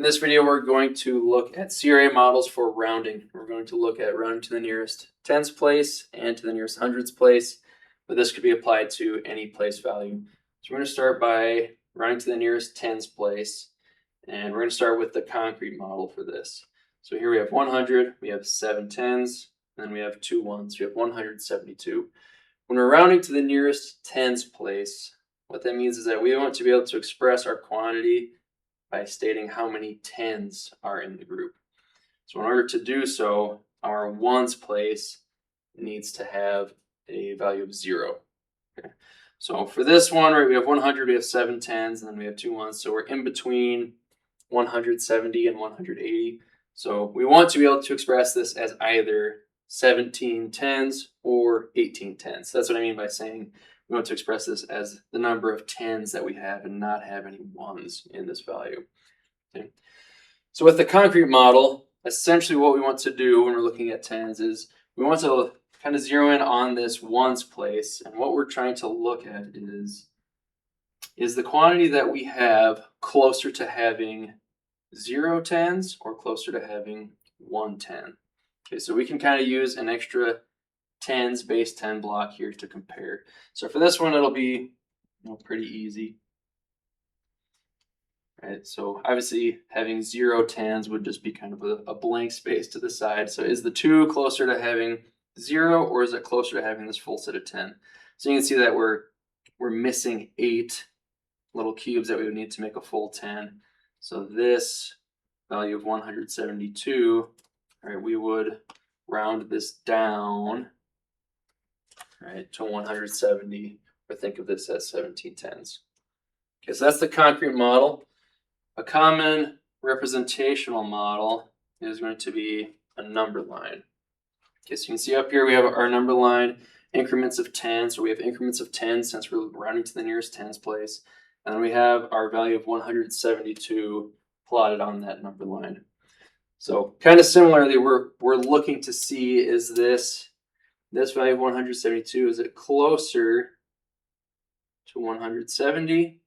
this video, we're going to look at CRA models for rounding. We're going to look at rounding to the nearest tens place and to the nearest hundreds place, but this could be applied to any place value. So we're going to start by rounding to the nearest tens place, and we're going to start with the concrete model for this. So here we have 100, we have 7 tens, and then we have 2 ones. We have 172. When we're rounding to the nearest tens place, what that means is that we want to be able to express our quantity by stating how many tens are in the group. So in order to do so, our ones place needs to have a value of 0. Okay. So for this one, right, we have 100, we have 7 tens, and then we have 2 ones. So we're in between 170 and 180. So we want to be able to express this as either 17 tens or 18 tens. That's what I mean by saying we want to express this as the number of tens that we have and not have any ones in this value. Okay. So with the concrete model, essentially what we want to do when we're looking at tens is we want to kind of zero in on this ones place, and what we're trying to look at is the quantity that we have closer to having 0 tens or closer to having 1 10. Okay, so we can kind of use an extra tens base 10 block here to compare. So for this one, it'll be pretty easy. Right, so obviously having 0 tens would just be kind of a blank space to the side. So is the 2 closer to having 0, or is it closer to having this full set of 10? So you can see that we're missing 8 little cubes that we would need to make a full 10. So this value of 172, right, we would round this down, right, to 170, or think of this as 17 tens. Okay, so that's the concrete model. A common representational model is going to be a number line. Okay, so you can see up here we have our number line, increments of 10. So we have increments of 10 since we're rounding to the nearest tens place. And then we have our value of 172 plotted on that number line. So kind of similarly, we're looking to see, is this value of 172, is it closer to 170?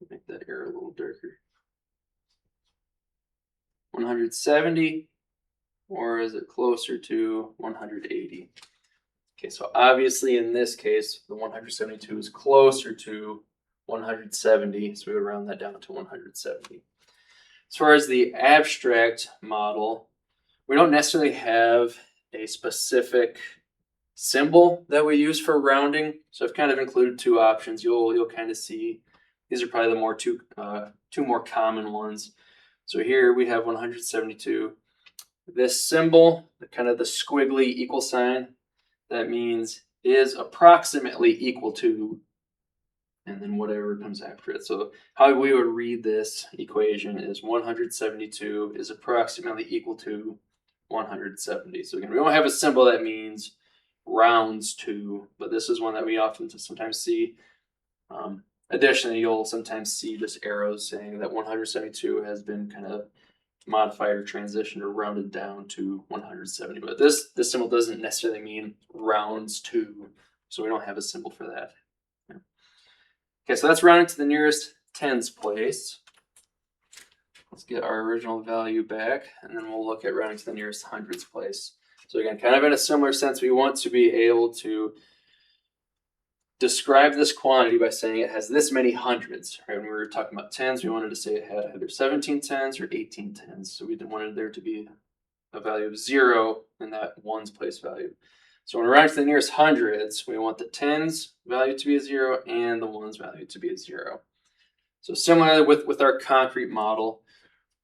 Make that arrow a little darker. 170, or is it closer to 180? Okay, so obviously in this case, the 172 is closer to 170, so we would round that down to 170. As far as the abstract model, we don't necessarily have a specific symbol that we use for rounding. So I've kind of included 2 options. You'll kind of see these are probably the two more common ones. So here we have 172. This symbol, kind of the squiggly equal sign, that means is approximately equal to, and then whatever comes after it. So how we would read this equation is 172 is approximately equal to 170. So again, we don't have a symbol that means rounds to, but this is one that we often sometimes see. Additionally, you'll sometimes see just arrows saying that 172 has been kind of modified or transitioned or rounded down to 170. But this symbol doesn't necessarily mean rounds to, so we don't have a symbol for that. Okay, so that's rounding to the nearest tens place. Let's get our original value back, and then we'll look at rounding to the nearest hundreds place. So again, kind of in a similar sense, we want to be able to describe this quantity by saying it has this many hundreds. Right? When we were talking about tens, we wanted to say it had either 17 tens or 18 tens. So we wanted there to be a value of 0 in that ones place value. So when we're rounding to the nearest hundreds, we want the tens value to be a 0 and the ones value to be a 0. So similarly with our concrete model,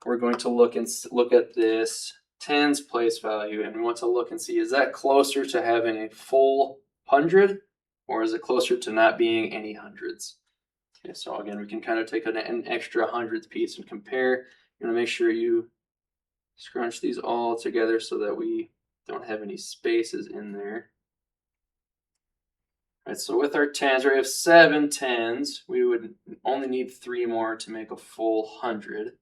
we're going to look at this tens place value, and we want to look and see, is that closer to having a full 100, or is it closer to not being any hundreds? Okay, so again, we can kind of take an extra hundredths piece and compare. You're going to make sure you scrunch these all together so that we don't have any spaces in there. All right, so with our tens, we have 7 tens. We would only need 3 more to make a full 100.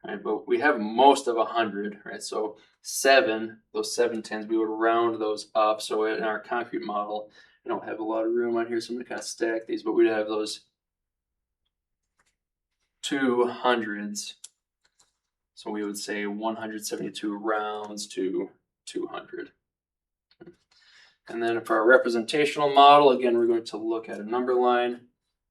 All right, but we have most of 100, right? So 7, those 7 tens, we would round those up. So in our concrete model, I don't have a lot of room on here, so I'm going to kind of stack these, but we'd have those 2 hundreds So we would say 172 rounds to 200. And then for our representational model, again, we're going to look at a number line.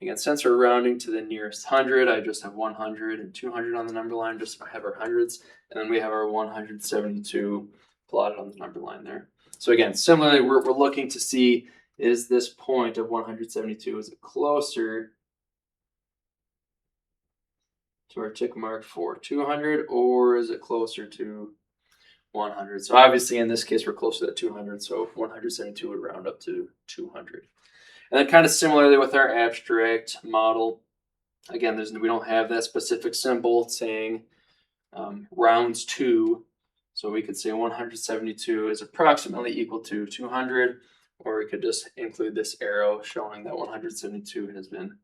Again, since we're rounding to the nearest 100, I just have 100 and 200 on the number line, just have our hundreds. And then we have our 172 plotted on the number line there. So again, similarly, we're looking to see, is this point of 172, is it closer to our tick mark for 200, or is it closer to 100? So obviously in this case, we're closer to 200, so 172 would round up to 200. And then kind of similarly with our abstract model, again, we don't have that specific symbol saying rounds to, so we could say 172 is approximately equal to 200, or we could just include this arrow showing that 172 has been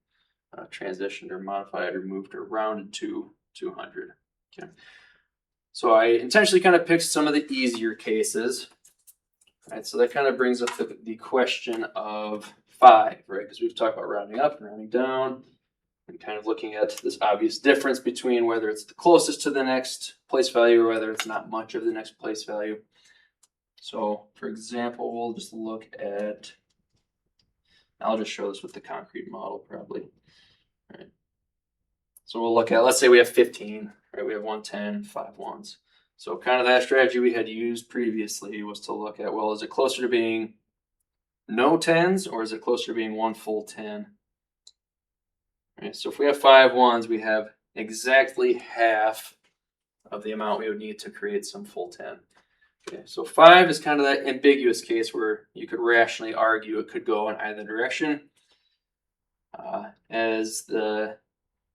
transitioned or modified or moved or rounded to 200. Okay. So I intentionally kind of picked some of the easier cases. Right, so that kind of brings up the question of 5, right? Because we've talked about rounding up and rounding down, and kind of looking at this obvious difference between whether it's the closest to the next place value or whether it's not much of the next place value. So, for example, we'll just look at, I'll just show this with the concrete model probably. All right. So we'll look at, let's say we have 15, right? We have 110, 5 ones. So kind of that strategy we had used previously was to look at, well, is it closer to being no 10s or is it closer to being one full 10? Right, so if we have 5 ones, we have exactly half of the amount we would need to create some full 10. Okay, so 5 is kind of that ambiguous case where you could rationally argue it could go in either direction. As the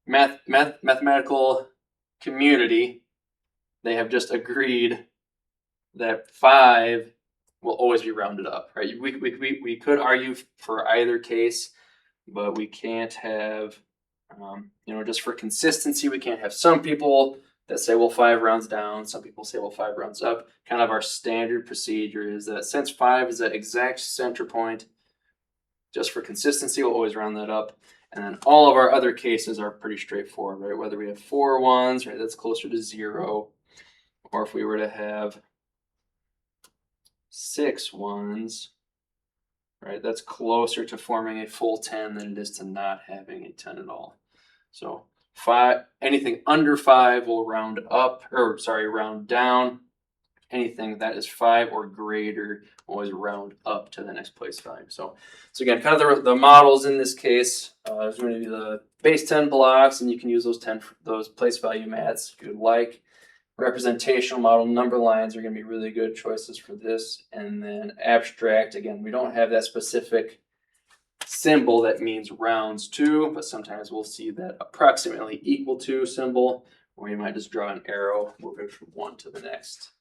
mathematical community, they have just agreed that 5 will always be rounded up, right? We could argue for either case, but we can't have, just for consistency, we can't have some people that say, well, 5 rounds down. Some people say, well, 5 rounds up. Kind of our standard procedure is that since 5 is that exact center point, just for consistency, we'll always round that up. And then all of our other cases are pretty straightforward, right? Whether we have 4 ones, right, that's closer to 0. Or if we were to have 6 ones, right, that's closer to forming a full 10 than it is to not having a 10 at all. So 5, anything under 5 will round up, or sorry, round down. Anything that is 5 or greater will always round up to the next place value. So again, kind of the models in this case, there's going to be the base 10 blocks, and you can use those place value mats if you'd like. Representational model number lines are going to be really good choices for this. And then abstract, again, we don't have that specific symbol that means rounds to, but sometimes we'll see that approximately equal to symbol, or you might just draw an arrow moving from one to the next.